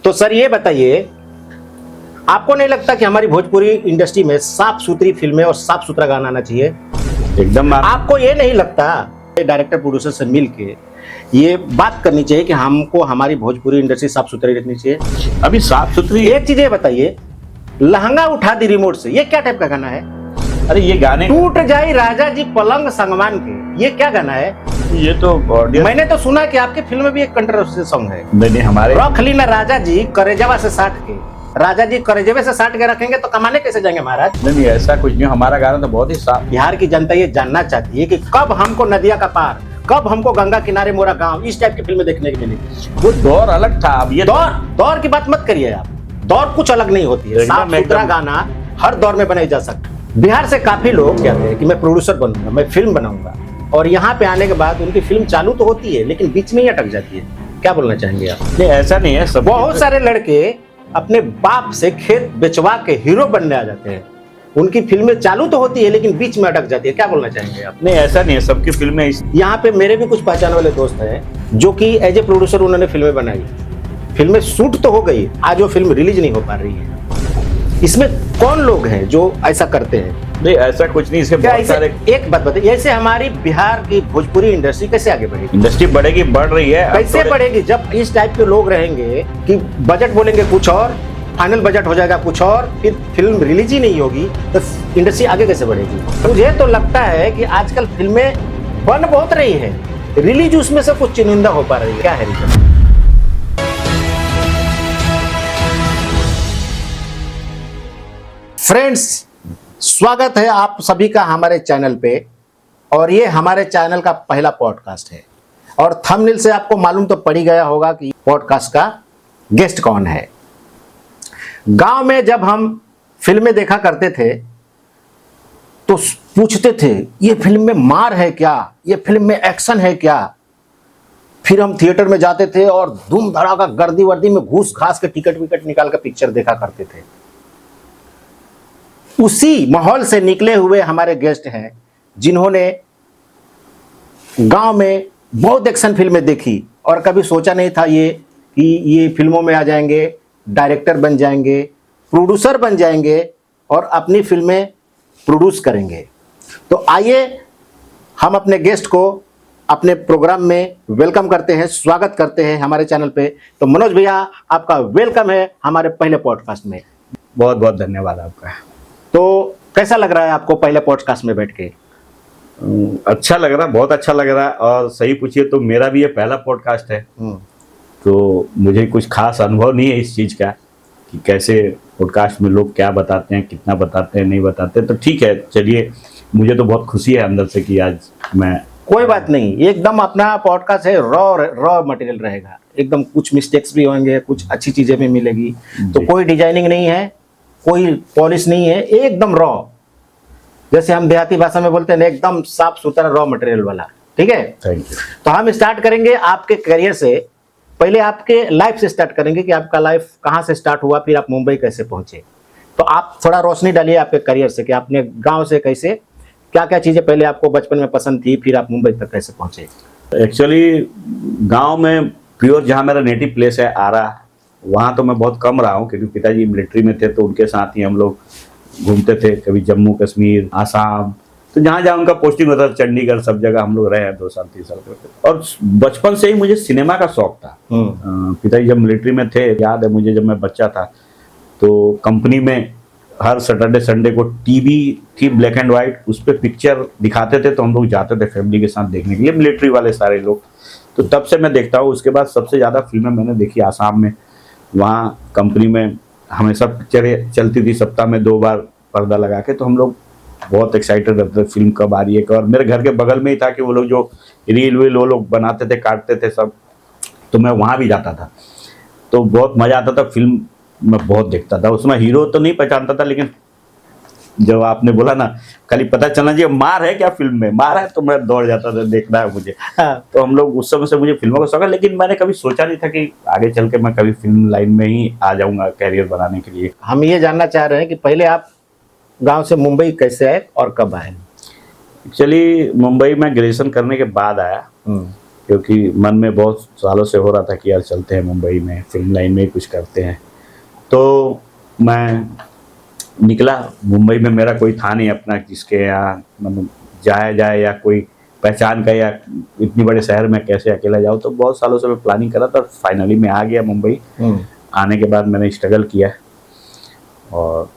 तो सर ये बताइए, आपको नहीं लगता कि हमारी भोजपुरी इंडस्ट्री में साफ सुथरी फिल्में और साफ सुथरा गाना आना चाहिए? एकदम आपको ये नहीं लगता डायरेक्टर प्रोड्यूसर से मिलके ये बात करनी चाहिए कि हमको हमारी भोजपुरी इंडस्ट्री साफ सुथरी रखनी चाहिए? अभी साफ सुथरी एक चीज ये बताइए, लहंगा उठा दी रिमोट से, ये क्या टाइप का गाना है? अरे ये गाने टूट जाई राजा जी पलंग संगमान के, ये क्या गाना है? ये तो ऑडियंस मैंने तो सुना कि आपके फिल्म में भी एक कंट्रोवर्शियल सॉन्ग है, नहीं हमारे रख ली ना राजा जी करेजवा से साट के। राजा जी करेजवे से साट के रखेंगे तो कमाने कैसे जाएंगे महाराज? नहीं ऐसा कुछ नहीं, हमारा गाना तो बहुत ही साफ। बिहार की जनता ये जानना चाहती है कि कब हमको नदिया का पार, कब हमको गंगा किनारे मोरा गांव, इस टाइप की फिल्में देखने को मिलेगी। वो दौर अलग था, अब ये दौर की बात मत करिए आप, दौर कुछ अलग नहीं होती है। साफ सुथरा गाना हर दौर में बनाया जा सकता है। बिहार से काफी लोग कहते हैं कि मैं प्रोड्यूसर बनूंगा, मैं फिल्म बनाऊंगा, और यहाँ पे आने के बाद उनकी फिल्म चालू तो होती है लेकिन बीच में ही अटक जाती है। क्या बोलना चाहेंगे आप? नहीं ऐसा नहीं है, सब बहुत सारे लड़के अपने बाप से खेत बेचवा के हीरो बनने आ जाते हैं, उनकी फिल्में चालू तो होती है लेकिन बीच में अटक जाती है। क्या बोलना चाहेंगे आप? नहीं ऐसा नहीं है, सबकी फिल्में यहाँ पे मेरे भी कुछ पहचान वाले दोस्त हैं जो कि एज ए प्रोड्यूसर उन्होंने फिल्में बनाई, फिल्में शूट तो हो गई, आज वो फिल्म रिलीज नहीं हो पा रही है। इसमें कौन लोग हैं जो ऐसा करते हैं? नहीं ऐसा कुछ नहीं, इसके बहुत सारे। एक बात बताइए, ऐसे हमारी बिहार की भोजपुरी इंडस्ट्री कैसे आगे बढ़ेगी? इंडस्ट्री बढ़ेगी, बढ़ रही है। कैसे बढ़ेगी जब इस टाइप के लोग रहेंगे कि बजट बोलेंगे कुछ और, फाइनल बजट हो जाएगा कुछ और, फिर फिल्म रिलीज ही नहीं होगी, तो इंडस्ट्री आगे कैसे बढ़ेगी? मुझे तो लगता है कि आजकल फिल्में बन बहुत रही है, रिलीज उसमें से कुछ चुनिंदा हो पा रही है। क्या है रीजन? फ्रेंड्स, स्वागत है आप सभी का हमारे चैनल पे, और ये हमारे चैनल का पहला पॉडकास्ट है। और थंबनेल से आपको मालूम तो पड़ ही गया होगा कि पॉडकास्ट का गेस्ट कौन है। गांव में जब हम फिल्में देखा करते थे तो पूछते थे ये फिल्म में मार है क्या, ये फिल्म में एक्शन है क्या। फिर हम थिएटर में जाते थे और धूम धड़ाका गर्दी वर्दी में घूस घास के टिकट विकट निकाल कर पिक्चर देखा करते थे। उसी माहौल से निकले हुए हमारे गेस्ट हैं जिन्होंने गांव में बहुत एक्शन फिल्में देखी और कभी सोचा नहीं था ये फिल्मों में आ जाएंगे, डायरेक्टर बन जाएंगे, प्रोड्यूसर बन जाएंगे और अपनी फिल्में प्रोड्यूस करेंगे। तो आइए हम अपने गेस्ट को अपने प्रोग्राम में वेलकम करते हैं, स्वागत करते हैं हमारे चैनल पे। तो मनोज भैया, आपका वेलकम है हमारे पहले पॉडकास्ट में। बहुत बहुत धन्यवाद आपका। तो कैसा लग रहा है आपको पहले पॉडकास्ट में बैठ के? अच्छा लग रहा है, बहुत अच्छा लग रहा है। और सही पूछिए तो मेरा भी ये पहला पॉडकास्ट है, तो मुझे कुछ खास अनुभव नहीं है इस चीज़ का कि कैसे पॉडकास्ट में लोग क्या बताते हैं, कितना बताते हैं, नहीं बताते। तो ठीक है, चलिए, मुझे तो बहुत खुशी है अंदर से कि आज मैं। कोई बात नहीं, एकदम अपना पॉडकास्ट है, रॉ मटेरियल रहेगा एकदम। कुछ मिस्टेक्स भी होंगे, कुछ अच्छी चीजें भी मिलेगी, तो कोई डिजाइनिंग नहीं है, कोई पॉलिश नहीं है, एकदम रॉ, जैसे हम देहाती भाषा में बोलते हैं ना, एकदम साफ सुथरा रॉ मटेरियल वाला। ठीक है, थैंक यू। तो हम स्टार्ट करेंगे आपके करियर से। पहले आपके लाइफ से स्टार्ट करेंगे कि आपका लाइफ कहाँ से स्टार्ट हुआ, फिर आप मुंबई कैसे पहुंचे। तो आप थोड़ा रोशनी डालिए आपके करियर से कि आपने गांव से कैसे, क्या क्या चीजें पहले आपको बचपन में पसंद थी, फिर आप मुंबई तक कैसे पहुंचे। एक्चुअली गांव में प्योर जहाँ मेरा नेटिव प्लेस है आरा, वहाँ तो मैं बहुत कम रहा हूँ क्योंकि पिताजी मिलिट्री में थे, तो उनके साथ ही हम लोग घूमते थे, कभी जम्मू कश्मीर, आसाम, तो जहाँ जहाँ उनका पोस्टिंग होता था, चंडीगढ़, सब जगह हम लोग रहे हैं 2 साल 3 साल के। और बचपन से ही मुझे सिनेमा का शौक था। पिताजी जब मिलिट्री में थे, याद है मुझे, जब मैं बच्चा था तो कंपनी में हर सैटरडे संडे को टीवी थी ब्लैक एंड वाइट, उस पर पिक्चर दिखाते थे, तो हम लोग जाते थे फैमिली के साथ देखने के लिए, मिलिट्री वाले सारे लोग। तो तब से मैं देखता हूँ। उसके बाद सबसे ज़्यादा फिल्में मैंने देखी आसाम में, वहाँ कंपनी में हमेशा पिक्चरें चलती थी, सप्ताह में 2 बार पर्दा लगा के, तो हम लोग बहुत एक्साइटेड रहते थे फिल्म कब आ रही है। और मेरे घर के बगल में ही था कि वो लोग जो रील वील वो लोग बनाते थे, काटते थे सब, तो मैं वहाँ भी जाता था, तो बहुत मज़ा आता था। फिल्म मैं बहुत देखता था, उसमें हीरो तो नहीं पहचानता था, लेकिन जब आपने बोला ना खाली पता चलना चाहिए मार है क्या, फिल्म में मार है, तो मैं दौड़ जाता था, देखना है मुझे। तो हम लोग उस समय से मुझे फिल्मों का शौक है, लेकिन मैंने कभी सोचा नहीं था कि आगे चल के मैं कभी फिल्म लाइन में ही आ जाऊंगा कैरियर बनाने के लिए। हम ये जानना चाह रहे हैं कि पहले आप गांव से मुंबई कैसे आए और कब आए? एक्चुअली मुंबई में ग्रेजुएशन करने के बाद आया, क्योंकि मन में बहुत सालों से हो रहा था कि यार चलते हैं मुंबई में, फिल्म लाइन में ही कुछ करते हैं। तो मैं निकला। मुंबई में मेरा कोई था नहीं अपना जिसके यहाँ मतलब जाया जाए या कोई पहचान का, या इतनी बड़े शहर में कैसे अकेला जाऊँ। तो बहुत सालों से मैं प्लानिंग करा था, फाइनली मैं आ गया मुंबई। आने के बाद मैंने स्ट्रगल किया और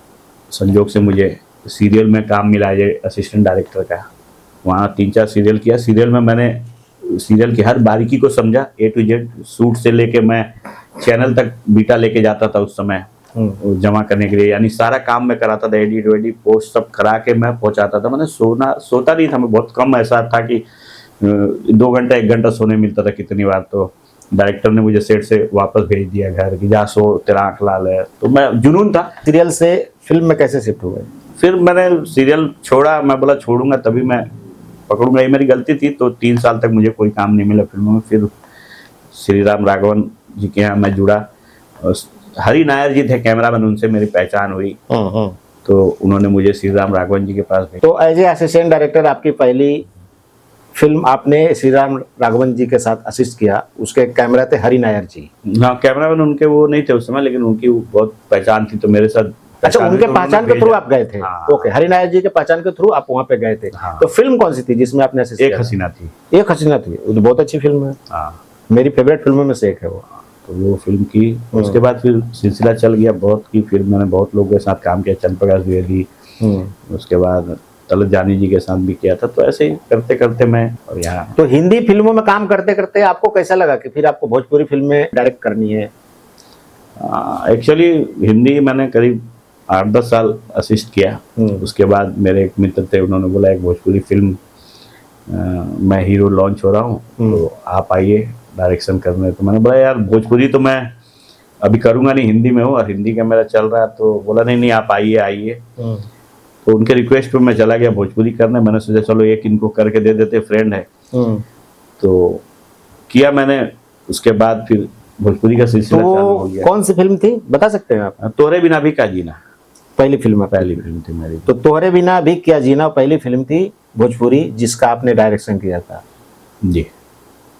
संजोग से मुझे सीरियल में काम मिला, ये असिस्टेंट डायरेक्टर का। वहाँ 3-4 सीरियल किया। सीरियल में मैंने सीरियल की हर बारीकी को समझा, A to Z, शूट से लेके मैं चैनल तक बीटा लेके जाता था उस समय जमा करने के लिए, यानी सारा काम मैं कराता था, एडिट वेडिट पोस्ट सब करा के मैं पहुंचाता था। मैंने सोता नहीं था मैं, बहुत कम ऐसा था कि 2 घंटा 1 घंटा सोने मिलता था कितनी बार। तो डायरेक्टर ने मुझे सेट से वापस भेज दिया घर कि जा सो, तेरा आँख लाल है। तो मैं जुनून था। सीरियल से फिल्म में कैसे शिफ्ट हुए? फिर मैंने सीरियल छोड़ा, मैं बोला छोड़ूंगा तभी मैं पकड़ूंगा, ये मेरी गलती थी। तो 3 साल तक मुझे कोई काम नहीं मिला फिल्मों में। फिर श्री राम राघवन जी के यहाँ मैं जुड़ा। हरि नायर जी थे कैमरामैन, उनसे मेरी पहचान हुई। तो उन्होंने मुझे श्री राम राघवन जी के पास भेजा। तो एज ए असिस्टेंट डायरेक्टर आपकी पहली फिल्म आपने श्री राम राघवन जी के साथ असिस्ट किया, उसके कैमरा थे हरि नायर जी। हाँ, कैमरामैन उनके वो नहीं थे उस समय, लेकिन उनकी बहुत पहचान थी तो मेरे साथ। अच्छा, उनके पहचान के थ्रू आप गए थे? हाँ। ओके, हरि नायर जी के पहचान के थ्रू आप वहाँ पे गए थे। हाँ। तो फिल्म कौन सी थी जिसमें आपने असिस्ट एक किया? हसीना थी। एक हसीना थी, वो तो बहुत अच्छी फिल्म है। हाँ, मेरी फेवरेट फिल्मों में से एक है वो। तो वो फिल्म की। उसके बाद फिर सिलसिला चल गया बहुत की। फिर मैंने बहुत लोगों के साथ काम किया, चंद्रप्रकाश द्विवेदी, उसके बाद तलत जानी जी के साथ भी किया था। तो ऐसे ही करते करते मैं और यहाँ। तो हिंदी फिल्मों में काम करते करते आपको कैसा लगा कि फिर आपको भोजपुरी फिल्में डायरेक्ट करनी है? एक्चुअली हिंदी मैंने करीब 8-10 साल असिस्ट किया। उसके बाद मेरे एक मित्र थे, उन्होंने बोला एक भोजपुरी फिल्म मैं हीरो लॉन्च हो रहा हूँ, तो आप आइए डायरेक्शन करने। तो मैंने बोला यार भोजपुरी तो मैं अभी करूँगा नहीं, हिंदी में हूँ और हिंदी का मेरा चल रहा है। तो बोला नहीं नहीं आप आइए आइए। तो उनके रिक्वेस्ट पे मैं चला गया भोजपुरी करने। मैंने सोचा चलो एक इनको करके दे देते, फ्रेंड है। तो किया मैंने। उसके बाद फिर भोजपुरी का सिलसिला चालू हो गया। कौन सी फिल्म थी बता सकते हैं आप? तोहरे बिना भी का जीना पहली फिल्म है? पहली फिल्म थी मेरी। तो तोहरे बिना भी क्या जीना पहली फिल्म थी भोजपुरी जिसका आपने डायरेक्शन किया था? जी।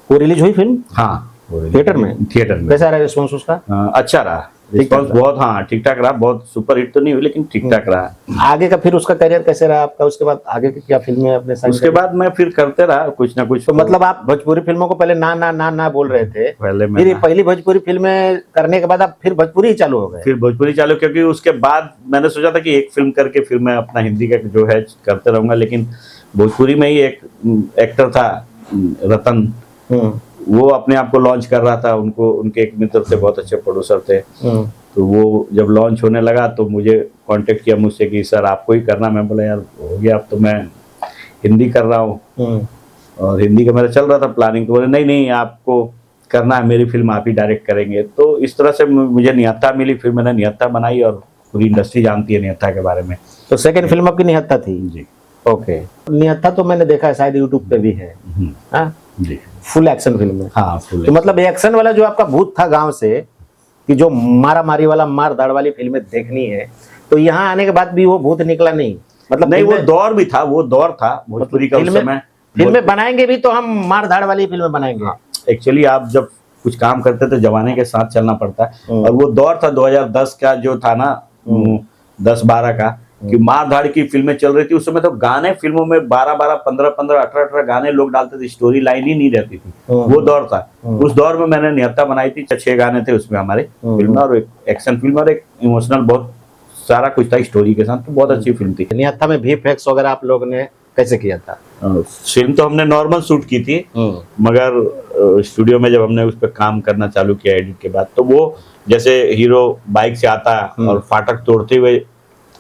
वो रिलीज हुई फिल्म? हाँ, थिएटर में? थिएटर में। कैसा रहा रिस्पॉन्स उसका? अच्छा रहा रिस्पॉन्स, बहुत हाँ ठीक ठाक रहा। बहुत सुपर हिट तो नहीं हुई लेकिन ठीक ठाक रहा। आगे का फिर उसका करियर कैसे रहा आपका? उसके बाद आगे की क्या फिल्में अपने साथ? उसके बाद मैं फिर करते रहा कुछ ना कुछ। तो मतलब आप भोजपुरी फिल्मों को पहले ना ना ना ना बोल रहे थे, पहले फिर ये पहली भोजपुरी फिल्में करने के बाद आप फिर भोजपुरी ही चालू हो गए? फिर भोजपुरी चालू, क्योंकि उसके बाद मैंने सोचा था कि एक फिल्म करके फिर मैं अपना हिंदी का जो है करते रहूंगा। लेकिन भोजपुरी में ही एक एक्टर था रतन, वो अपने आप को लॉन्च कर रहा था। उनको उनके एक मित्र थे, बहुत अच्छे प्रोड्यूसर थे। तो वो जब लॉन्च होने लगा तो मुझे कांटेक्ट किया मुझसे कि सर आपको ही करना। मैं बोला यार हो गया, अब तो मैं हिंदी कर रहा हूँ और हिंदी का मेरा चल रहा था प्लानिंग। तो बोले नहीं नहीं आपको करना है, मेरी फिल्म आप ही डायरेक्ट करेंगे। तो इस तरह से मुझे निहत्था मिली। फिर मैंने निहत्था बनाई और पूरी इंडस्ट्री जानती है निहत्था के बारे में। तो सेकंड फिल्म आपकी निहत्था थी? जी। ओके, निहत्था तो मैंने देखा है, शायद यूट्यूब पे भी है। हाँ जी, फुल एक्शन फिल्म है। हाँ फुल। तो मतलब एक्शन वाला जो आपका भूत था गांव से कि जो मारा मारी वाला मार दाड़ वाली फिल्में देखनी है, तो यहाँ आने के बाद भी वो भूत निकला नहीं? मतलब नहीं, वो दौर भी था, वो दौर था भोजपुरी का उस समय। फिल्में बनाएंगे भी तो हम मार धाड़ वाली फिल्में बनाएंगे। एक्चुअली आप जब कुछ काम करते तो जमाने के साथ चलना पड़ता है। और वो दौर था 2010 का जो था ना, 10-12 का, कि मार धाड़ की फिल्में चल रही थी उस समय। तो गाने फिल्मों में 12-12, 15-15, 18-18 गाने लोग डालते थे, स्टोरी लाइन ही नहीं रहती थी। वो दौर था। उस दौर में मैंने निहत्था बनाई थी। 6 गाने थे उसमें हमारे फिल्म में, और एक एक्शन फिल्म और एक इमोशनल, बहुत सारा कुछ था स्टोरी के साथ। तो बहुत अच्छी फिल्म थी। निहत्था में VFX वगैरह आप लोग ने कैसे किया था? फिल्म तो हमने नॉर्मल शूट की थी, मगर स्टूडियो में जब हमने उस पर काम करना चालू किया एडिट के बाद, तो वो जैसे हीरो बाइक से आता है और फाटक तोड़ते हुए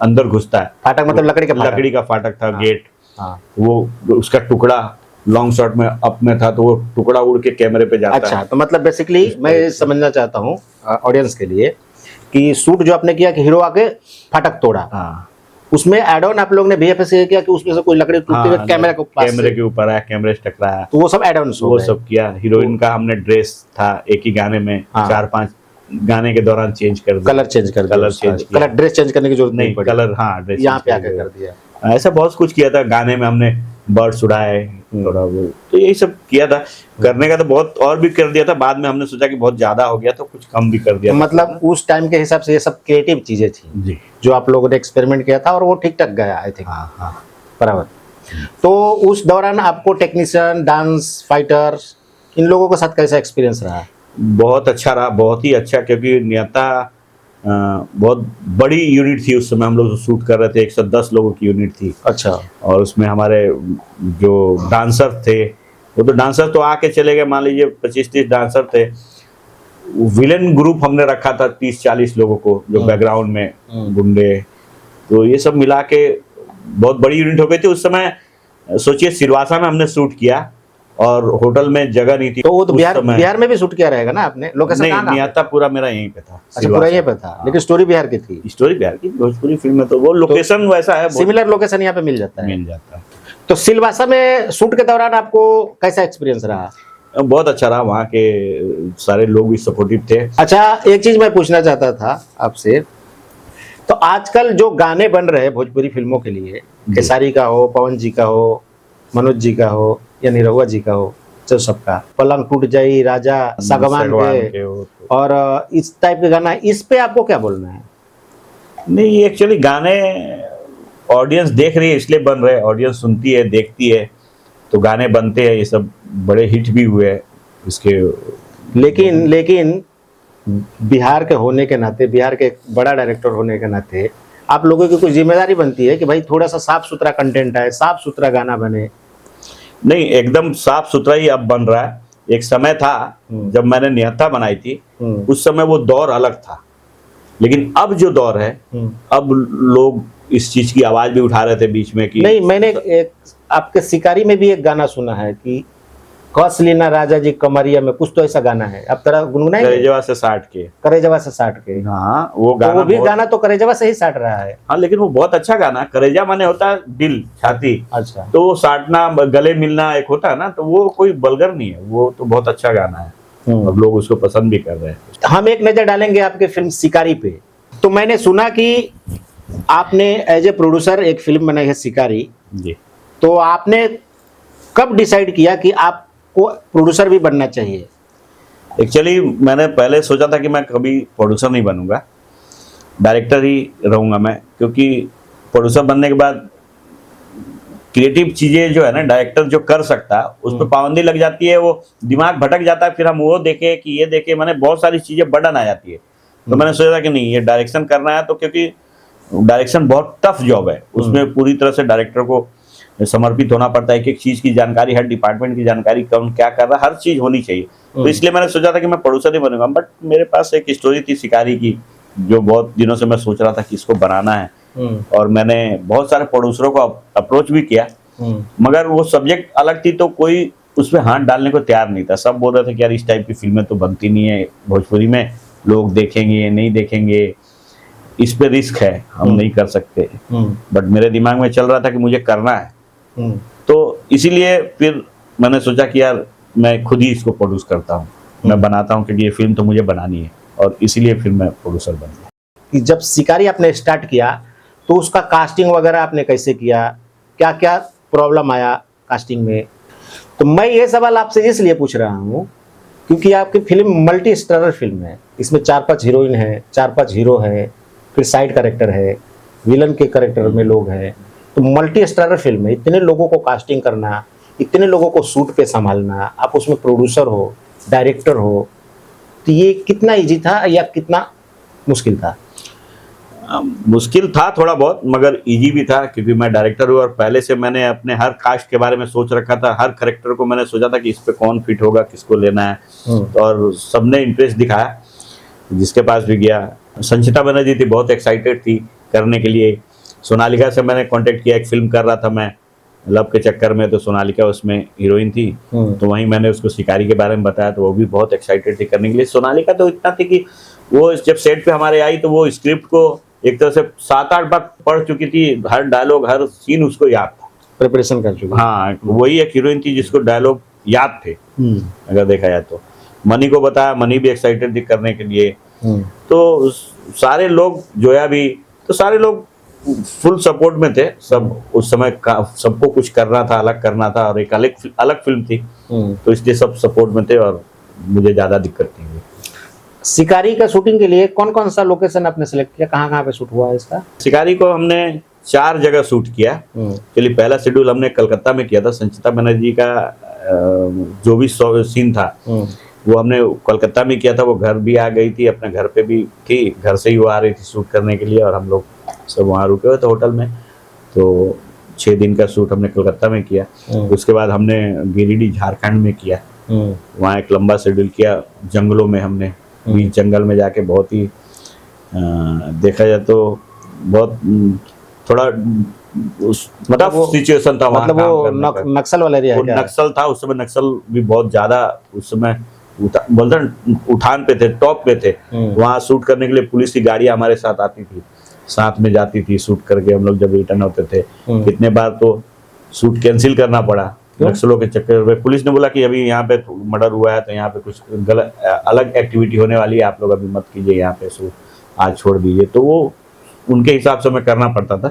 अंदर घुसता है। फाटक मतलब लकड़ी का फाटक था। गेट। हाँ। वो उसका टुकड़ा लॉन्ग शॉट में अप में था, तो वो टुकड़ा उड़ के कैमरे पे जाता है। अच्छा, तो मतलब बेसिकली मैं समझना चाहता हूँ ऑडियंस के लिए कि शूट जो आपने किया कि हीरो आके फाटक तोड़ा, उसमें एड ऑन आप लोग ने VFX किया कि उसमें से कोई लकड़ी टूटते हुए कैमरे के ऊपर आया, कैमरे से टकराया, तो वो सब एड ऑन वो सब किया। हीरोइन का हमने ड्रेस था एक ही गाने में 4-5 गाने के दौरान चेंज कर दिया। कलर चेंज ड्रेस चेंज करने की जरूरत नहीं पड़ी। कलर हाँ ड्रेस यहाँ पे आके कर दिया। ऐसा बहुत कुछ किया था। गाने में हमने बर्ड्स उड़ाए, थोड़ा वो, तो यही सब किया था। करने का तो बहुत और भी कर दिया था, बाद में हमने सोचा कि बहुत ज्यादा हो गया तो कुछ कम भी कर दिया तो था। मतलब उस टाइम के हिसाब से ये सब क्रिएटिव चीजें थी जी जो आप लोगों ने एक्सपेरिमेंट किया था और वो ठीक ठाक गया आई थिंक। हाँ हाँ। बराबर। तो उस दौरान आपको टेक्नीशियन, डांस फाइटर, इन लोगों के साथ कैसा एक्सपीरियंस रहा? बहुत अच्छा रहा, बहुत ही अच्छा, क्योंकि नियता बहुत बड़ी यूनिट थी उस समय। हम लोग शूट कर रहे थे, 110 लोगों की यूनिट थी। अच्छा। और उसमें हमारे जो डांसर थे, वो तो डांसर तो आके चले गए, मान लीजिए 25-30 डांसर थे। विलेन ग्रुप हमने रखा था 30-40 लोगों को, जो बैकग्राउंड में गुंडे, तो ये सब मिला के बहुत बड़ी यूनिट हो गई थी उस समय। सोचिए सिलवासा में हमने शूट किया और होटल में जगह नहीं थी। तो वो तो उस बिहार समय बिहार में भी शूट किया रहेगा ना आपने? लोकेशन नहीं, कहाँ कहाँ पे? नियता पूरा मेरा यहीं पे था। अच्छा, पूरा सिलवासा। ये पे था, लेकिन स्टोरी बिहार की थी। स्टोरी बिहार की, भोजपुरी फिल्म में तो वो लोकेशन वैसा है, बहुत सिमिलर लोकेशन यहाँ पे मिल जाता है। मिल जाता है। तो सिलवासा में शूट के दौरान आपको कैसा एक्सपीरियंस रहा? बहुत अच्छा रहा, वहाँ के सारे लोग भी सपोर्टिव थे। अच्छा, एक चीज मैं पूछना चाहता था आपसे। तो आजकल जो गाने बन रहे हैं भोजपुरी फिल्मों के लिए, खेसारी का हो, पवन जी का हो, मनोज जी का हो या निरहुआ जी का हो, जो सबका पलंग टूट जाई, राजा, सागवान के हो। और इस टाइप के गाना, इस पे आपको क्या बोलना है? नहीं, एक्चुअली गाने ऑडियंस देख रही है इसलिए बन रहे हैं, ऑडियंस सुनती है, देखती है, तो गाने बनते हैं। ये सब बड़े हिट भी हुए हैं इसके। लेकिन बिहार के होने के नाते, बिहार के एक बड़ा डायरेक्टर होने के नाते आप लोगों की कुछ जिम्मेदारी बनती है कि भाई थोड़ा सा साफ सुथरा कंटेंट है, साफ सुथरा गाना बने। नहीं, एकदम साफ सुथरा ही अब बन रहा है। एक समय था जब मैंने निहत्था बनाई थी, उस समय वो दौर अलग था, लेकिन अब जो दौर है, अब लोग इस चीज की आवाज भी उठा रहे थे बीच में कि नहीं, मैंने एक आपके शिकारी में भी एक गाना सुना है कि कस लेना राजा जी कमरिया में, कुछ तो ऐसा गाना है, आप तरह गुनगुनाएंगे? करेजवा से साट के। करेजवा से साट के, हाँ, वो तो गाना वो भी बहुत- गाना तो करेजवा से ही साट रहा है। हाँ, लेकिन वो बहुत अच्छा गाना। करेजा माने होता है दिल, छाती, अच्छा। तो वो साटना, गले मिलना एक होता है ना, तो वो कोई बलगर नहीं है, वो तो बहुत अच्छा गाना है। अब लोग उसको पसंद भी कर रहे हैं। हम एक नजर डालेंगे आपके फिल्म शिकारी पे। तो मैंने सुना कि आपने एज ए प्रोड्यूसर एक फिल्म बनाई है शिकारी, जी। तो आपने कब डिसाइड किया कि आपको प्रोड्यूसर भी बनना चाहिए? एक्चुअली मैंने पहले सोचा था कि मैं कभी प्रोड्यूसर नहीं बनूंगा, डायरेक्टर ही रहूंगा मैं, क्योंकि प्रोड्यूसर बनने के बाद क्रिएटिव चीजें जो है ना, डायरेक्टर जो कर सकता है उस पर पाबंदी लग जाती है, वो दिमाग भटक जाता है, फिर हम वो देखे कि ये देखे, मैंने बहुत सारी चीजें बर्डन आ जाती है। तो मैंने सोचा था कि नहीं, ये डायरेक्शन करना है, तो क्योंकि डायरेक्शन बहुत टफ जॉब है, उसमें पूरी तरह से डायरेक्टर को समर्पित होना पड़ता है। एक एक चीज की जानकारी, हर डिपार्टमेंट की जानकारी, कौन क्या कर रहा है, हर चीज होनी चाहिए। तो इसलिए मैंने सोचा था कि मैं प्रोड्यूसर ही बनूंगा। बट मेरे पास एक स्टोरी थी शिकारी की, जो बहुत दिनों से मैं सोच रहा था कि इसको बनाना है, और मैंने बहुत सारे प्रोड्यूसरों को अप्रोच भी किया, मगर वो सब्जेक्ट अलग थी, तो कोई उसमें हाथ डालने को तैयार नहीं था। सब बोल रहे थे कि यार इस टाइप की फिल्में तो बनती नहीं है भोजपुरी में, लोग देखेंगे नहीं देखेंगे, इस पे रिस्क है, हम नहीं कर सकते। बट मेरे दिमाग में चल रहा था कि मुझे करना है, तो इसीलिए फिर मैंने सोचा कि यार मैं खुद ही इसको प्रोड्यूस करता हूँ, मैं बनाता हूँ, क्योंकि ये फिल्म तो मुझे बनानी है, और इसीलिए फिर मैं प्रोड्यूसर बन गया। कि जब शिकारी आपने स्टार्ट किया तो उसका कास्टिंग वगैरह आपने कैसे किया, क्या क्या प्रॉब्लम आया कास्टिंग में? तो मैं ये सवाल आपसे इसलिए पूछ रहा हूँ क्योंकि आपकी फिल्म मल्टी स्टारर फिल्म है, इसमें 4-5 हीरोइन है, 4-5 हीरो है, फिर साइड कैरेक्टर है, विलन के कैरेक्टर में लोग हैं, तो मल्टी स्टारर फिल्म है। इतने लोगों को कास्टिंग करना, इतने लोगों को शूट पे संभालना, आप उसमें प्रोड्यूसर हो, डायरेक्टर हो, तो ये कितना इजी था या कितना मुश्किल था? मुश्किल था थोड़ा बहुत, मगर इजी भी था, क्योंकि मैं डायरेक्टर हूँ और पहले से मैंने अपने हर कास्ट के बारे में सोच रखा था। हर कैरेक्टर को मैंने सोचा था कि इस पे कौन फिट होगा, किसको लेना है, और सबने इंटरेस्ट दिखाया, जिसके पास भी गया। संचिता बनर्जी थी, बहुत एक्साइटेड थी करने के लिए। सोनालिका से मैंने कांटेक्ट किया, एक फिल्म कर रहा था मैं लव के चक्कर में, तो सोनालिका उसमें हीरोइन थी, तो वहीं मैंने उसको शिकारी के बारे में बताया, तो वो भी बहुत एक्साइटेड थी करने के लिए। सोनालिका तो इतना थी कि वो जब सेट पे हमारे आई तो वो स्क्रिप्ट को एक तरह से 7-8 बार पढ़ चुकी थी, हर डायलॉग, हर सीन उसको याद था, प्रिपरेशन कर चुकी। हाँ, वही एक हीरोइन थी जिसको डायलॉग याद थे, अगर देखा जाए तो। मनी को बताया, मनी भी एक्साइटेड थी करने के लिए। तो सारे लोग, जोया भी, तो सारे लोग फुल सपोर्ट में थे सब उस समय सबको कुछ करना था, अलग करना था, और एक अलग अलग फिल्म थी, तो इसलिए सब सपोर्ट में थे और मुझे ज्यादा दिक्कत नहीं हुई। शिकारी का शूटिंग के लिए कौन कौन सा लोकेशन आपने सेलेक्ट किया, कहाँ कहाँ पे शूट हुआ है इसका? शिकारी को हमने 4 जगह शूट किया। चलिए, पहला शेड्यूल हमने कलकत्ता में किया था। संचिता बनर्जी का जो भी सीन था वो हमने कलकत्ता में किया था। वो घर भी आ गई थी, अपने घर पे भी थी, घर से ही वो आ रही थी शूट करने के लिए, और हम लोग सब वहाँ रुके हुए थे होटल में। तो 6 दिन का शूट हमने कलकत्ता में किया। उसके बाद हमने गिरिडीह झारखंड में किया, वहाँ एक लंबा शेड्यूल किया। जंगलों में हमने बीच जंगल में जाके बहुत ही देखा जाए तो बहुत थोड़ा मतलब सिचुएशन था वहाँ। मतलब वो नक्सल वाला एरिया है क्या? नक्सल था उस समय, नक्सल भी बहुत ज्यादा उस समय बोलते हैं उठान पे थे, टॉप पे थे। वहाँ शूट करने के लिए पुलिस की गाड़ियां हमारे साथ आती थी, साथ में जाती थी शूट करके। हम लोग जब रिटर्न होते थे कितने बार तो शूट कैंसिल करना पड़ा नक्सलों के चक्कर में। पुलिस ने बोला कि अभी यहाँ पे मर्डर हुआ है, तो यहाँ पे कुछ गलत अलग एक्टिविटी होने वाली है, आप लोग अभी मत कीजिए यहाँ पे, शूट आज छोड़ दीजिए। तो वो उनके हिसाब से हमें करना पड़ता था,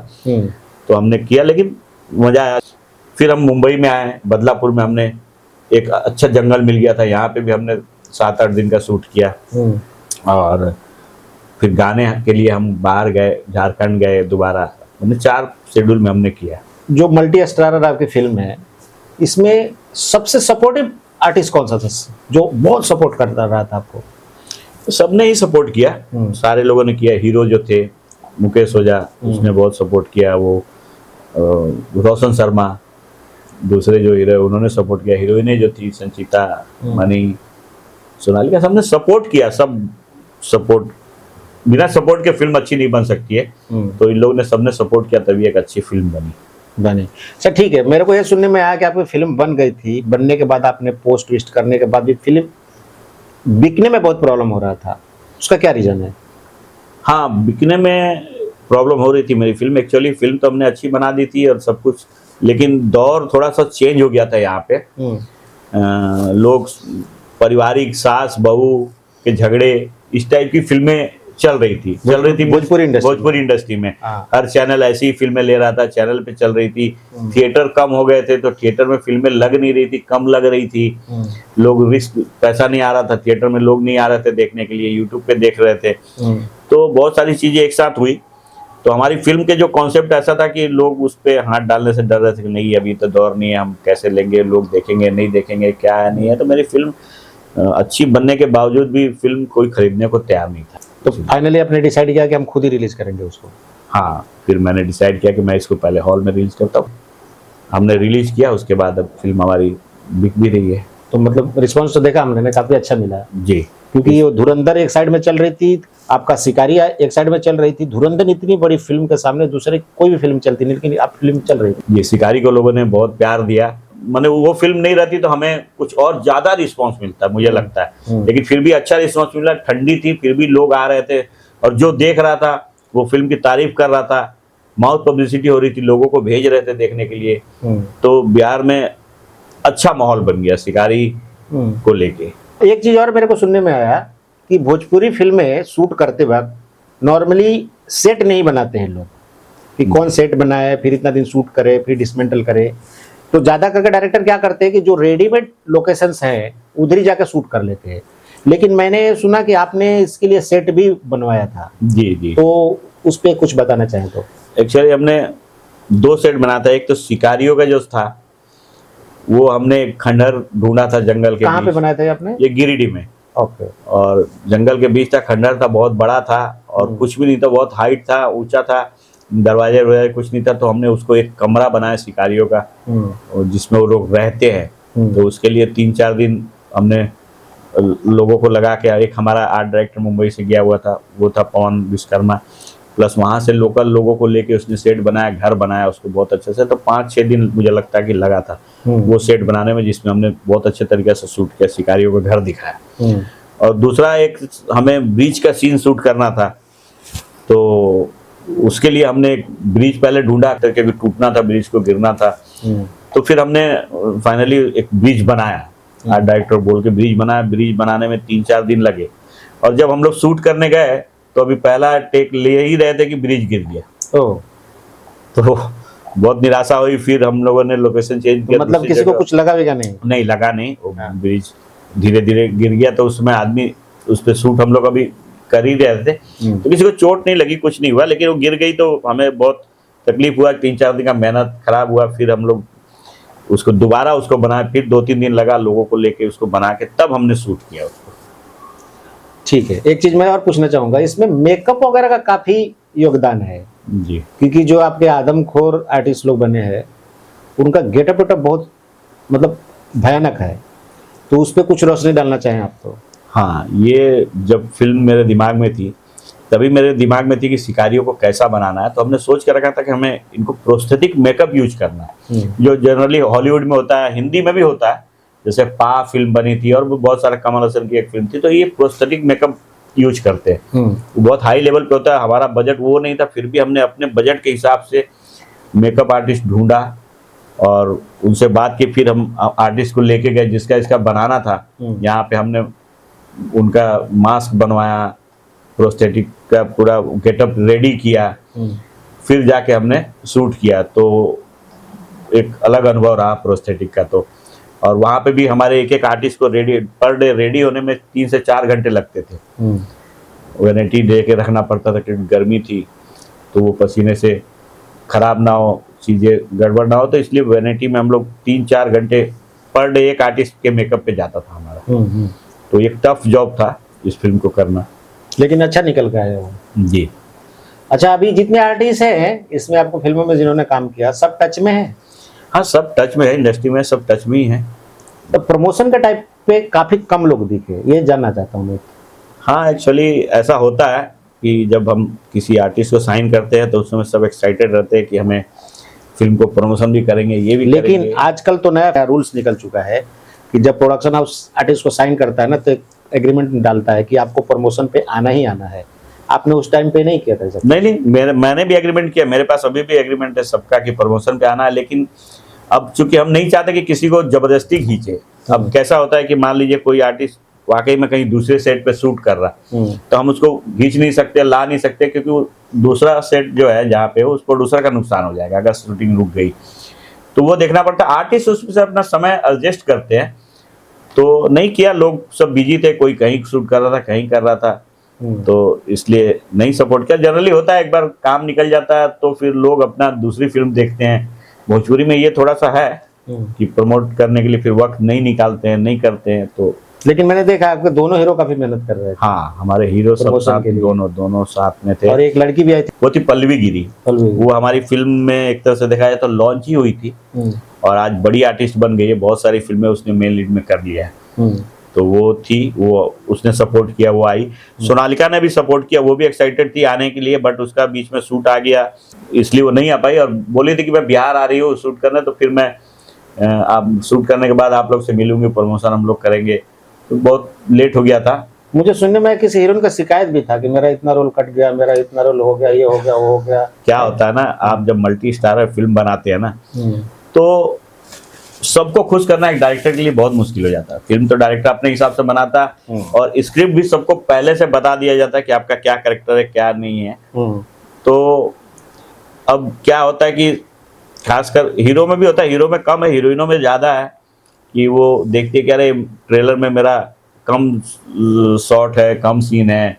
तो हमने किया, लेकिन मजा आया। फिर हम मुंबई में आए, बदलापुर में हमने एक अच्छा जंगल मिल गया था, यहाँ पे भी हमने 7-8 दिन का शूट किया। और फिर गाने के लिए हम बाहर गए, झारखंड गए दोबारा। हमने 4 शेड्यूल में हमने किया। जो मल्टी स्टारर आपकी फिल्म है, इसमें सबसे सपोर्टिव आर्टिस्ट कौन सा था जो बहुत सपोर्ट करता रहा था आपको? तो सबने ही सपोर्ट किया, सारे लोगों ने किया। हीरो जो थे मुकेश ओझा, उसने बहुत सपोर्ट किया। वो रोशन शर्मा, दूसरे जो हीरो उन्होंने सपोर्ट किया। हीरोइनें जो थी संचिता, मनी, सोनालिका, सबने सपोर्ट किया। सब सपोर्ट, बिना सपोर्ट के फिल्म अच्छी नहीं बन सकती है, तो इन लोगों ने सबने सपोर्ट किया, तभी एक अच्छी फिल्म बनी। अच्छा, ठीक है। मेरे को ये सुनने में आया कि आपकी फिल्म बन गई थी, बनने के बाद आपने पोस्ट ट्विस्ट करने के बाद भी फिल्म बिकने में बहुत प्रॉब्लम हो रहा था, उसका क्या रीजन है? हाँ, बिकने में प्रॉब्लम हो रही थी मेरी फिल्म। एक्चुअली फिल्म तो हमने अच्छी बना दी थी और सब कुछ, लेकिन दौर थोड़ा सा चेंज हो गया था यहाँ पे। लोग पारिवारिक सास बहू के झगड़े, इस टाइप की फिल्में चल रही थी भोजपुरी इंडस्ट्री में। हर चैनल ऐसी ही फिल्में ले रहा था, चैनल पे चल रही थी। थिएटर कम हो गए थे, तो थिएटर में फिल्में लग नहीं रही थी, कम लग रही थी। लोग रिस्क, पैसा नहीं आ रहा था थिएटर में, लोग नहीं आ रहे थे देखने के लिए, यूट्यूब पे देख रहे थे। तो बहुत सारी चीजें एक साथ हुई। तो हमारी फिल्म के जो कॉन्सेप्ट ऐसा था कि लोग उस पर हाथ डालने से डर रहे थे कि नहीं अभी तो दौर नहीं है, हम कैसे लेंगे, लोग देखेंगे नहीं देखेंगे, क्या है नहीं है। तो मेरी फिल्म अच्छी बनने के बावजूद भी फिल्म कोई खरीदने को तैयार नहीं था। तो फाइनली आपने डिसाइड किया कि हम खुद ही रिलीज करेंगे उसको? हाँ, फिर मैंने डिसाइड किया कि मैं इसको पहले हॉल में रिलीज करता हूँ। हमने रिलीज किया, उसके बाद अब फिल्म हमारी बिक भी रही है। तो मतलब रिस्पांस तो देखा हमने, काफी अच्छा मिला जी, क्योंकि ये धुरंधर एक साइड में चल रही थी, आपका शिकारी एक साइड में चल रही थी। धुरंधर इतनी बड़ी फिल्म के सामने दूसरे कोई भी फिल्म चलती नहीं, लेकिन आप फिल्म चल रही थी। ये शिकारी को लोगों ने बहुत प्यार दिया। माने वो फिल्म नहीं रहती तो हमें कुछ और ज्यादा रिस्पांस मिलता, मुझे लगता है। लेकिन फिर भी अच्छा रिस्पांस मिला। ठंडी थी फिर भी लोग आ रहे थे, और जो देख रहा था वो फिल्म की तारीफ कर रहा था, माउथ पब्लिसिटी हो रही थी, लोगों को भेज रहे थे देखने के लिए। तो बिहार में अच्छा माहौल बन गया शिकारी को लेके। एक चीज और मेरे को सुनने में आया कि भोजपुरी फिल्में शूट करते वक्त नॉर्मली सेट नहीं बनाते हैं लोग, कि कौन सेट बनाए, फिर इतना दिन शूट करे, फिर डिसमेंटल करे। तो ज्यादा करके डायरेक्टर क्या करते हैं कि जो रेडीमेड लोकेशंस हैं उधर ही जाकर शूट कर लेते हैं। लेकिन मैंने सुना कि आपने इसके लिए सेट भी बनवाया था। जी जी। तो उस पर कुछ बताना चाहें तो? एक्चुअली हमने 2 सेट बनाया था। एक तो शिकारियों का जो था वो हमने खंडहर ढूंढा था जंगल के। कहाँ पे बनाया था आपने? ये गिरिडीह में। ओके। और जंगल के बीच था, खंडहर था, बहुत बड़ा था और कुछ भी नहीं था, बहुत हाइट था, ऊंचा था, दरवाजे वगैरह कुछ नहीं था। तो हमने उसको एक कमरा बनाया शिकारियों का, जिसमें वो लोग रहते हैं। तो उसके लिए 3-4 दिन हमने लोगों को लगा के, एक हमारा आर्ट डायरेक्टर मुंबई से गया हुआ था, वो था पवन विश्वकर्मा, प्लस वहाँ से लोकल लोगों को लेके उसने सेट बनाया, घर बनाया उसको बहुत अच्छे से। तो 5-6 दिन मुझे लगता है कि लगा था वो सेट बनाने में, जिसमें हमने बहुत अच्छे तरीके से शूट किया, शिकारियों का घर दिखाया। और दूसरा एक हमें ब्रिज का सीन शूट करना था, तो उसके लिए हमने एक ब्रिज पहले ढूंढा करके, भी टूटना था ब्रिज को, गिरना था। तो फिर हमने फाइनली एक ब्रिज बनाया, आर्ट डायरेक्टर बोल के ब्रिज बनाया। ब्रिज बनाने में 3-4 दिन लगे। और जब हम लोग शूट करने गए तो अभी पहला टेक ले ही रहे थे कि ब्रिज गिर गया। तो बहुत निराशा हुई। फिर हम लोगों ने लोकेशन चेंज किया, मतलब दूसरी किसी को जगह। कुछ लगा भी क्या नहीं? नहीं लगा नहीं, वो हाँ। ब्रिज धीरे धीरे गिर गया, तो उसमें आदमी उस पे शूट हम लोग अभी कर ही रहे थे, तो किसी को चोट नहीं लगी, कुछ नहीं हुआ, लेकिन वो गिर गई तो हमें बहुत तकलीफ हुआ। 3-4 दिन का मेहनत खराब हुआ। फिर हम लोग उसको दोबारा उसको बनाए, फिर 2-3 दिन लगा लोगों को लेके उसको बना के तब हमने शूट किया उसको। ठीक है, एक चीज मैं और पूछना चाहूंगा, इसमें मेकअप वगैरह का काफी योगदान है, जी क्योंकि जो आपके आदमखोर आर्टिस्ट लोग बने हैं उनका गेटअप वेटअप बहुत मतलब भयानक है, तो उस पर कुछ रोशनी डालना चाहें आप तो? हाँ, ये जब फिल्म मेरे दिमाग में थी तभी मेरे दिमाग में थी कि शिकारियों को कैसा बनाना है, तो हमने सोच के रखा था कि हमें इनको प्रोस्थेटिक मेकअप यूज करना है, जो जनरली हॉलीवुड में होता है, हिंदी में भी होता है। जैसे पा फिल्म बनी थी और भी बहुत सारा कमल हसन की एक फिल्म थी, तो ये प्रोस्थेटिक मेकअप यूज करते हैं। वो बहुत हाई लेवल पे होता है। हमारा बजट वो नहीं था, फिर भी हमने अपने बजट के हिसाब से मेकअप आर्टिस्ट ढूंढा और उनसे बात की। फिर हम आर्टिस्ट को लेके गए जिसका इसका बनाना था। यहाँ पे हमने उनका मास्क बनवाया, प्रोस्थेटिक का पूरा गेटअप रेडी किया, फिर जाके हमने शूट किया। तो एक अलग अनुभव रहा प्रोस्थेटिक का। तो और वहाँ पे भी हमारे एक एक आर्टिस्ट को रेडी पर डे रेडी होने में 3 से 4 घंटे लगते थे। वेनिटी दे के रखना पड़ता था क्योंकि गर्मी थी, तो वो पसीने से खराब ना हो, चीज़ें गड़बड़ ना हो, तो इसलिए वेनिटी में हम लोग 3-4 घंटे पर डे एक आर्टिस्ट के मेकअप पे जाता था हमारा। तो एक टफ जॉब था इस फिल्म को करना, लेकिन अच्छा निकल गया है वो। जी। अच्छा, अभी जितने आर्टिस्ट हैं इसमें आपको फिल्मों में जिन्होंने काम किया सब टच में है? हाँ, सब टच में है, इंडस्ट्री में सब टच में ही है। तो प्रमोशन का टाइप पे काफी कम लोग दिखे, ये जानना चाहता हूँ मैं। हाँ, एक्चुअली ऐसा होता है कि जब हम किसी आर्टिस्ट को साइन करते हैं तो उस समय सब एक्साइटेड रहते हैं कि हमें फिल्म को प्रमोशन भी करेंगे, ये भी लेकिन करेंगे। आजकल तो नया रूल्स निकल चुका है कि जब प्रोडक्शन हाउस आर्टिस्ट को साइन करता है ना, तो एग्रीमेंट डालता है कि आपको प्रमोशन पे आना ही आना है। आपने उस टाइम पे नहीं किया था सब? नहीं, मैंने भी एग्रीमेंट किया, मेरे पास अभी भी एग्रीमेंट है सबका कि प्रमोशन पे आना है। लेकिन अब चूंकि हम नहीं चाहते कि किसी को जबरदस्ती खींचे। अब कैसा होता है कि मान लीजिए कोई आर्टिस्ट वाकई में कहीं दूसरे सेट पे शूट कर रहा, तो हम उसको खींच नहीं सकते, ला नहीं सकते, क्योंकि वो दूसरा सेट जो है जहाँ पे उस प्रोड्यूसर का नुकसान हो जाएगा अगर शूटिंग रुक गई। तो वो देखना पड़ता है, आर्टिस्ट उसमें अपना समय एडजस्ट करते हैं। तो नहीं किया, लोग सब बिजी थे, कोई कहीं शूट कर रहा था, कहीं कर रहा था, तो इसलिए नहीं सपोर्ट किया। जनरली होता है एक बार काम निकल जाता है तो फिर लोग अपना दूसरी फिल्म देखते हैं। भोजपुरी में ये थोड़ा सा है कि प्रमोट करने के लिए फिर वक्त नहीं निकालते हैं, नहीं करते हैं। तो लेकिन मैंने देखा आपके दोनों हीरो काफी मेहनत कर रहे थे। हाँ, हमारे हीरो सब प्रमोशन साथ, के लिए। दोनों साथ में थे। और एक लड़की भी आई थी, वो थी पल्लवी गिरी। वो हमारी फिल्म में एक तरह से देखा जाए तो लॉन्च ही हुई थी और आज बड़ी आर्टिस्ट बन गई है, बहुत सारी फिल्में उसने मेन लीड में कर लिया है। तो वो थी, वो उसने सपोर्ट किया, वो आई। सोनालिका ने भी सपोर्ट किया, वो भी एक्साइटेड थी आने के लिए, बट उसका बीच में शूट आ गया इसलिए वो नहीं आ पाई और बोली थी कि मैं बिहार आ रही हूँ शूट करने, तो फिर मैं आप शूट करने के बाद आप लोग से मिलूंगी, प्रमोशन हम लोग करेंगे। तो बहुत लेट हो गया था। मुझे सुनने में किसी हीरोइन का शिकायत भी था कि मेरा इतना रोल कट गया, मेरा इतना रोल हो गया, ये हो गया, वो हो गया। क्या होता है ना, आप जब मल्टी स्टारर फिल्म बनाते हैं ना, तो सबको खुश करना एक डायरेक्टर के लिए बहुत मुश्किल हो जाता है। फिल्म तो डायरेक्टर अपने हिसाब से बनाता है और स्क्रिप्ट भी सबको पहले से बता दिया जाता है कि आपका क्या कैरेक्टर है, क्या नहीं है। तो अब क्या होता है कि खासकर हीरो में भी होता है, हीरो में कम है, हीरोइनों में ज़्यादा है कि वो देखते कि अरे ट्रेलर में मेरा कम शॉट है, कम सीन है,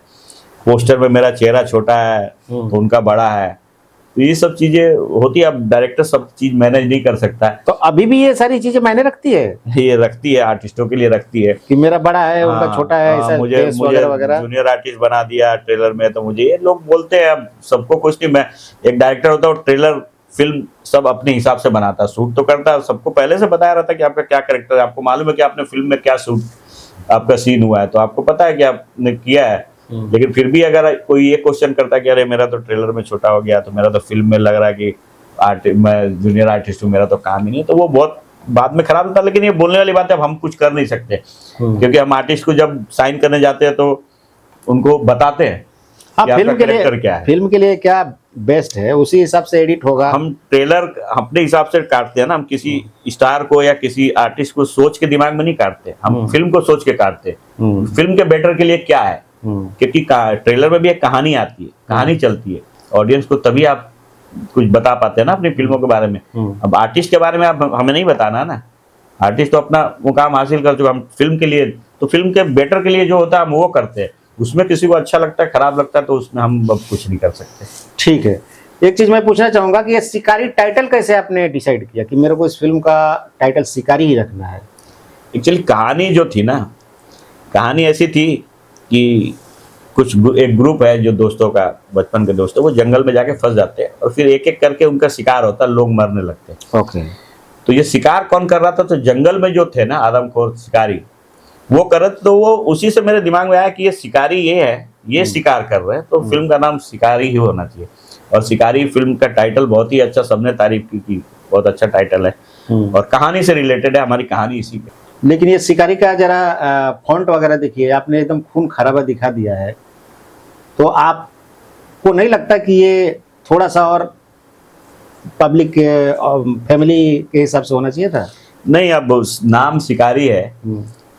पोस्टर में मेरा चेहरा छोटा है तो उनका बड़ा है। तो ये सब चीजें होती है। अब डायरेक्टर सब चीज मैनेज नहीं कर सकता है। तो अभी भी ये सारी चीजें मायने रखती है? ये रखती है, आर्टिस्टों के लिए रखती है कि मेरा बड़ा है, उनका छोटा है, ऐसा मुझे जूनियर आर्टिस्ट बना दिया ट्रेलर में, तो मुझे ये लोग बोलते हैं। अब सबको कुछ नहीं, मैं एक डायरेक्टर होता हूँ, ट्रेलर फिल्म सब अपने हिसाब से बनाता, शूट तो करता है, सबको पहले से बताया रहता है कि आपका क्या कैरेक्टर है, आपको मालूम है कि आपने फिल्म में क्या शूट आपका सीन हुआ है, तो आपको पता है कि आपने किया है। लेकिन फिर भी अगर कोई ये क्वेश्चन करता है कि अरे मेरा तो ट्रेलर में छोटा हो गया, तो मेरा तो फिल्म में लग रहा है कि मैं जूनियर आर्टिस्ट हूँ, मेरा तो काम ही नहीं, तो वो बहुत बाद में खराब होता है। लेकिन ये बोलने वाली बात है, अब हम कुछ कर नहीं सकते क्योंकि हम आर्टिस्ट को जब साइन करने जाते हैं तो उनको बताते हैं कि फिल्म के लिए क्या है, फिल्म के लिए क्या बेस्ट है, उसी हिसाब से एडिट होगा। हम ट्रेलर अपने हिसाब से काटते हैं ना, हम किसी स्टार को या किसी आर्टिस्ट को सोच के दिमाग में नहीं काटते, हम फिल्म को सोच के काटते हैं। फिल्म के बेटर के लिए क्या है, क्योंकि ट्रेलर में भी एक कहानी आती है, कहानी चलती है, ऑडियंस को तभी आप कुछ बता पाते हैं ना अपनी फिल्मों के बारे में। अब आर्टिस्ट के बारे में आप हमें नहीं बताना ना, आर्टिस्ट तो अपना मुकाम हासिल कर चुका। हम फिल्म के लिए तो फिल्म के बेटर के लिए जो होता है हम वो करते हैं, उसमें किसी को अच्छा लगता है खराब लगता है तो उसमें हम अब कुछ नहीं कर सकते। ठीक है, एक चीज मैं पूछना चाहूंगा कि ये शिकारी टाइटल कैसे आपने डिसाइड किया कि मेरे को इस फिल्म का टाइटल शिकारी ही रखना है? एक्चुअली कहानी जो थी ना, कहानी ऐसी थी कि एक ग्रुप है जो दोस्तों का, बचपन के दोस्तों, वो जंगल में जाके फंस जाते हैं और फिर एक एक करके उनका शिकार होता है, लोग मरने लगते हैं। ओके। तो ये शिकार कौन कर रहा था? तो जंगल में जो थे ना आदमखोर शिकारी, वो कर रहे थे। तो वो उसी से मेरे दिमाग में आया कि ये शिकारी ये है, ये शिकार कर रहे हैं, तो फिल्म का नाम शिकारी ही होना चाहिए। और शिकारी फिल्म का टाइटल बहुत ही अच्छा, सबने तारीफ की बहुत अच्छा टाइटल है और कहानी से रिलेटेड है, हमारी कहानी इसी पे। लेकिन ये शिकारी का जरा फॉन्ट वगैरह देखिए, आपने एकदम खून खराबा दिखा दिया है, तो आपको नहीं लगता कि ये थोड़ा सा और पब्लिक फैमिली के हिसाब से होना चाहिए था? नहीं, अब नाम शिकारी है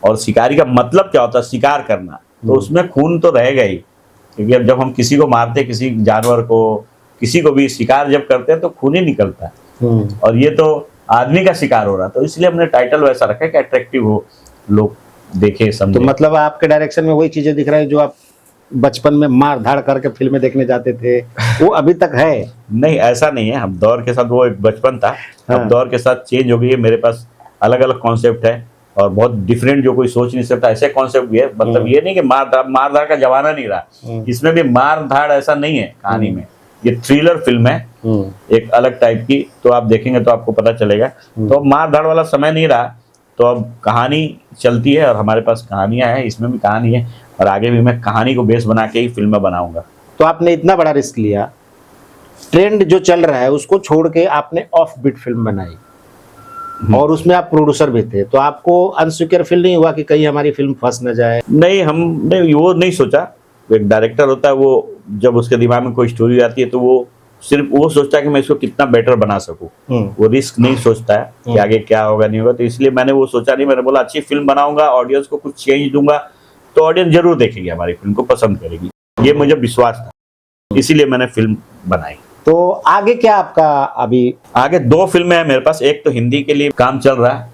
और शिकारी का मतलब क्या होता है? शिकार करना, तो उसमें खून तो रहेगा ही, क्योंकि अब जब हम किसी को मारते, किसी जानवर को, किसी को भी शिकार जब करते हैं तो खून ही निकलता है। और ये तो आदमी का शिकार हो रहा, तो इसलिए हमने टाइटल वैसा रखा कि अट्रैक्टिव हो, लोग देखे समझे। तो मतलब आपके डायरेक्शन में वही चीजें दिख रही है जो आप बचपन में मार धाड़ करके फिल्में देखने जाते थे, वो अभी तक है? नहीं, ऐसा नहीं है। हम दौर के साथ, वो एक बचपन था, अब दौर के साथ चेंज हो गई है। मेरे पास अलग अलग कॉन्सेप्ट है और बहुत डिफरेंट, जो कोई सोच नहीं सकता ऐसे कॉन्सेप्ट भी है। मतलब ये नहीं कि मार धाड़ का जमाना नहीं रहा, इसमें भी मार धाड़ ऐसा नहीं है कहानी में। ये थ्रिलर फिल्म है, एक अलग टाइप की, तो आप देखेंगे तो आपको पता चलेगा। तो अब मार धाड़ वाला समय नहीं रहा, तो अब कहानी चलती है और हमारे पास कहानियां हैं, इसमें भी कहानी है और आगे भी मैं कहानी को बेस बना के ही फिल्में बनाऊंगा। तो आपने इतना बड़ा रिस्क लिया, ट्रेंड जो चल रहा है उसको छोड़ के आपने ऑफ बीट फिल्म बनाई और उसमें आप प्रोड्यूसर भी थे, तो आपको अनसिक्योर फील नहीं हुआ कि कहीं हमारी फिल्म फंस न जाए? नहीं, हमने वो नहीं सोचा। एक डायरेक्टर होता है, वो जब उसके दिमाग में कोई स्टोरी आती है तो वो सिर्फ वो सोचता है कि मैं इसको कितना बेटर बना सकूं, वो रिस्क नहीं सोचता है कि आगे क्या होगा नहीं होगा। तो इसलिए मैंने वो सोचा नहीं, मैंने बोला अच्छी फिल्म बनाऊंगा, ऑडियंस को कुछ चेंज दूंगा तो ऑडियंस जरूर देखेगी, हमारी फिल्म को पसंद करेगी, ये मुझे विश्वास था, इसीलिए मैंने फिल्म बनाई। तो आगे क्या आपका? अभी आगे 2 फिल्में हैं मेरे पास। एक तो हिंदी के लिए काम चल रहा है,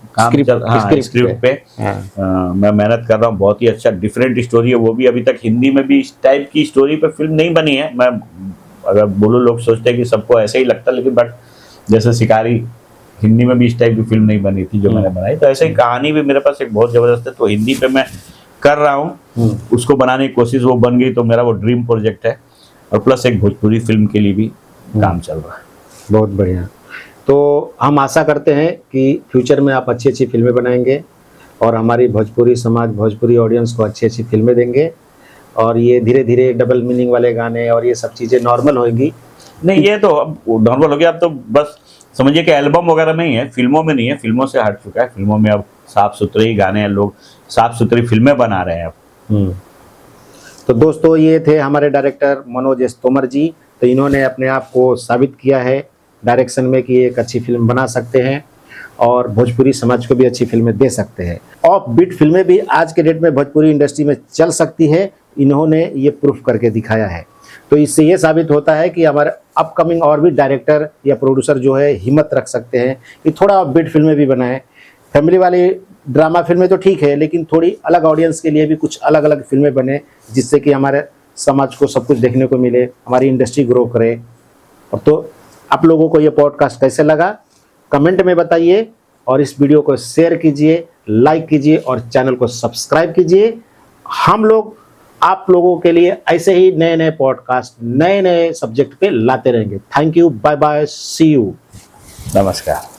स्क्रिप्ट पे मैं मेहनत कर रहा हूँ, बहुत ही अच्छा डिफरेंट स्टोरी है वो भी। अभी तक हिंदी में भी इस टाइप की स्टोरी पे फिल्म नहीं बनी है। मैं अगर बोलूँ, लोग सोचते हैं कि सबको ऐसे ही लगता है, लेकिन बट जैसे शिकारी, हिंदी में भी इस टाइप की फिल्म नहीं बनी थी जो मैंने बनाई। तो ऐसे ही कहानी भी मेरे पास एक बहुत जबरदस्त है, तो हिंदी पे मैं कर रहा हूँ, उसको बनाने की कोशिश, वो बन गई तो मेरा वो ड्रीम प्रोजेक्ट है। और प्लस एक भोजपुरी फिल्म के लिए भी काम चल रहा है। बहुत बढ़िया। तो हम आशा करते हैं कि फ्यूचर में आप अच्छी अच्छी फिल्में बनाएंगे और हमारी भोजपुरी समाज, भोजपुरी ऑडियंस को अच्छी अच्छी फिल्में देंगे और ये धीरे धीरे डबल मीनिंग वाले गाने और ये सब चीज़ें नॉर्मल होंगी। नहीं, ये तो अब नॉर्मल हो गया। अब तो बस समझिए कि एल्बम वगैरह में ही है, फिल्मों में नहीं है। फिल्मों से हट चुका है, फिल्मों में अब साफ सुथरे ही गाने हैं, लोग साफ सुथरी फिल्में बना रहे हैं अब। तो दोस्तों, ये थे हमारे डायरेक्टर मनोज एस तोमर जी। तो इन्होंने अपने आप को साबित किया है डायरेक्शन में कि एक अच्छी फिल्म बना सकते हैं और भोजपुरी समाज को भी अच्छी फिल्में दे सकते हैं। ऑफ बीट फिल्में भी आज के डेट में भोजपुरी इंडस्ट्री में चल सकती है, इन्होंने ये प्रूफ करके दिखाया है। तो इससे ये साबित होता है कि हमारे अपकमिंग और भी डायरेक्टर या प्रोड्यूसर जो है हिम्मत रख सकते हैं कि थोड़ा ऑफ बीट फिल्में भी बनाएं। फैमिली वाली ड्रामा फिल्में तो ठीक है, लेकिन थोड़ी अलग ऑडियंस के लिए भी कुछ अलग अलग फिल्में बने, जिससे कि हमारे समाज को सब कुछ देखने को मिले, हमारी इंडस्ट्री ग्रो करे। अब तो आप लोगों को ये पॉडकास्ट कैसे लगा कमेंट में बताइए और इस वीडियो को शेयर कीजिए, लाइक कीजिए और चैनल को सब्सक्राइब कीजिए। हम लोग आप लोगों के लिए ऐसे ही नए नए पॉडकास्ट, नए नए सब्जेक्ट पे लाते रहेंगे। Thank you, bye bye, see you, नमस्कार।